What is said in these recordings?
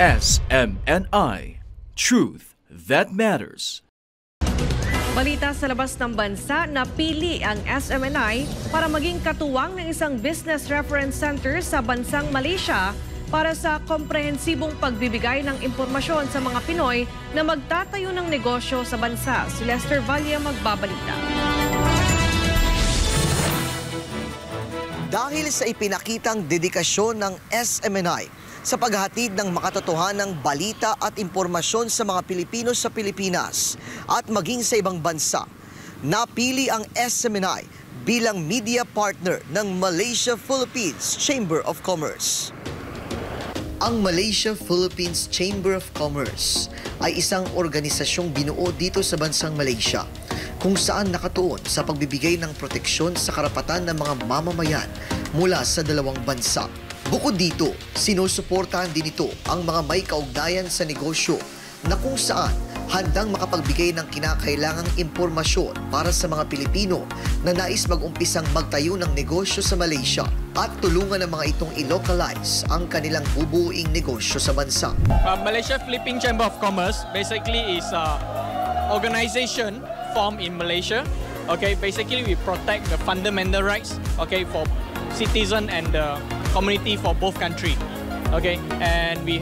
SMNI. Truth that matters. Balita sa labas ng bansa, napili ang SMNI para maging katuwang ng isang business reference center sa bansang Malaysia para sa komprehensibong pagbibigay ng impormasyon sa mga Pinoy na magtatayo ng negosyo sa bansa. Si Lester Valle magbabalita. Dahil sa ipinakitang dedikasyon ng SMNI sa paghatid ng makatotohanang balita at impormasyon sa mga Pilipino sa Pilipinas at maging sa ibang bansa, napili ang SMNI bilang media partner ng Malaysia-Philippines Chamber of Commerce. Ang Malaysia-Philippines Chamber of Commerce ay isang organisasyong binuo dito sa bansang Malaysia kung saan nakatuon sa pagbibigay ng proteksyon sa karapatan ng mga mamamayan mula sa dalawang bansa. Bukod dito, sinusuportahan din ito ang mga may kaugnayan sa negosyo na kung saan handang makapagbigay ng kinakailangang impormasyon para sa mga Pilipino na nais mag-umpisang magtayo ng negosyo sa Malaysia at tulungan ng mga itong i-localize ang kanilang bubuing negosyo sa bansa. Malaysia-Philippines Chamber of Commerce basically is an organization formed in Malaysia. Okay, basically we protect the fundamental rights, okay, for citizen and the community for both countries. Okay, and we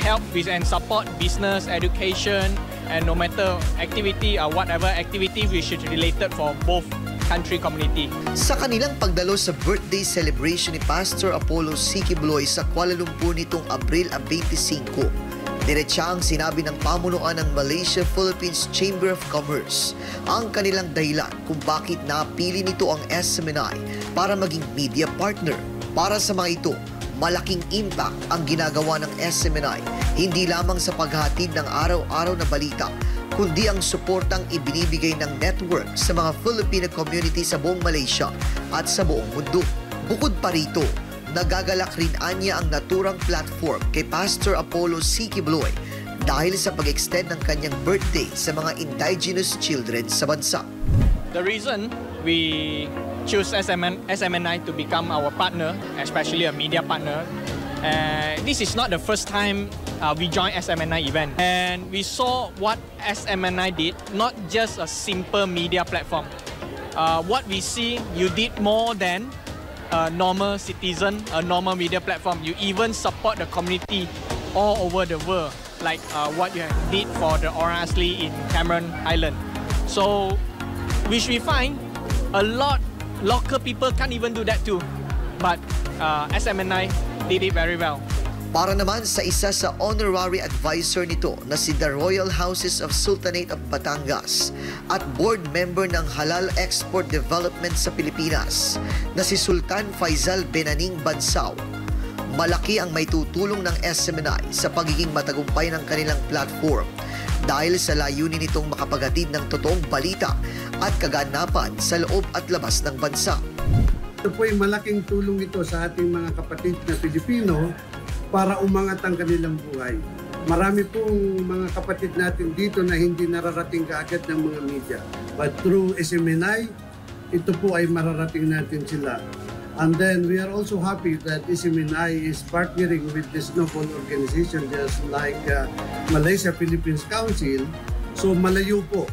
help and support business, education, and no matter activity or whatever activity we should related for both country community. Sa kanilang pagdalo sa birthday celebration ni Pastor Apollo C. Quiboloy sa Kuala Lumpur nitong Abril 25, diretsahang sinabi ng pamunuan ng Malaysia-Philippines Chamber of Commerce ang kanilang dahilan kung bakit napili nito ang SMNI para maging media partner. Para sa mga ito, malaking impact ang ginagawa ng SMNI, hindi lamang sa paghatid ng araw-araw na balita, kundi ang suportang ibinibigay ng network sa mga Filipino community sa buong Malaysia at sa buong mundo. Bukod pa rito, nagagalak rin anya ang naturang platform kay Pastor Apollo C. Quiboloy dahil sa pag-extend ng kanyang birthday sa mga indigenous children sa bansa. The reason we choose SMNI to become our partner, especially a media partner, this is not the first time we joined SMNI event. And we saw what SMNI did, not just a simple media platform. What we see, you did more than a normal citizen, a normal media platform. You even support the community all over the world, like what you did for the Orang Asli in Cameron Island. So, which we find a lot local people can't even do that too. But SMNI did it very well. Para naman sa isa sa honorary advisor nito na si The Royal Houses of Sultanate of Batangas at board member ng Halal Export Development sa Pilipinas na si Sultan Faisal Benaning Bansao, malaki ang maitutulong ng SMNI sa pagiging matagumpay ng kanilang platform dahil sa layunin nitong makapaghatid ng totoong balita at kaganapan sa loob at labas ng bansa. Ito po ay malaking tulong ito sa ating mga kapatid na Pilipino para umangat ang kanilang buhay. Marami pong mga kapatid natin dito na hindi nararating kaagad ng mga media. But through SMNI, ito po ay mararating natin sila. And then we are also happy that SMNI is partnering with this noble organization just like Malaysia-Philippines Council. So malayo po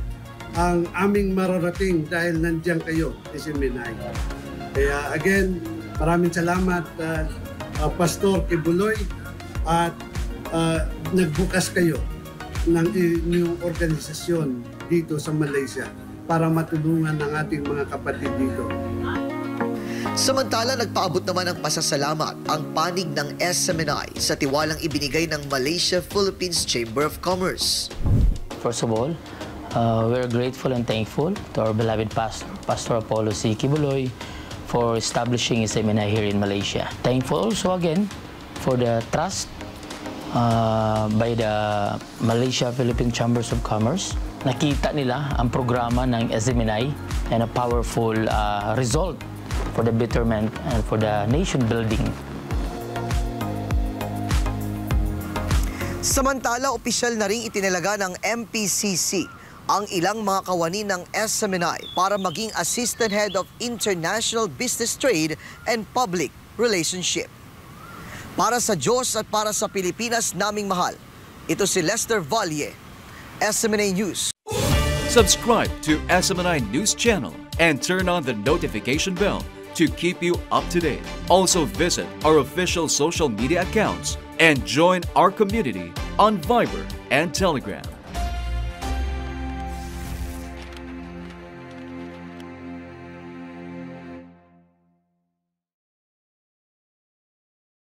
ang aming mararating dahil nandiyan kayo, SMNI. Kaya again, maraming salamat Pastor Quiboloy at nagbukas kayo ng inyong organisasyon dito sa Malaysia para matulungan ang ating mga kapatid dito. Samantala, nagpaabot naman ng pasasalamat ang panig ng SMNI sa tiwalang ibinigay ng Malaysia-Philippines Chamber of Commerce. First of all, we're grateful and thankful to our beloved Pastor Apollo C. Quiboloy for establishing SMNI here in Malaysia. Thankful also again for the trust by the Malaysia-Philippines Chambers of Commerce. Nakita nila ang programa ng SMNI and a powerful result for the betterment and for the nation building. Samantala, opisyal na rin itinalaga ng MPCC ang ilang mga kawani ng SMNI para maging Assistant Head of International Business Trade and Public Relationship. Para sa Diyos at para sa Pilipinas naming mahal, ito si Lester Valle, SMNA News. Subscribe to SMNI News Channel and turn on the notification bell to keep you up to date. Also visit our official social media accounts and join our community on Viber and Telegram.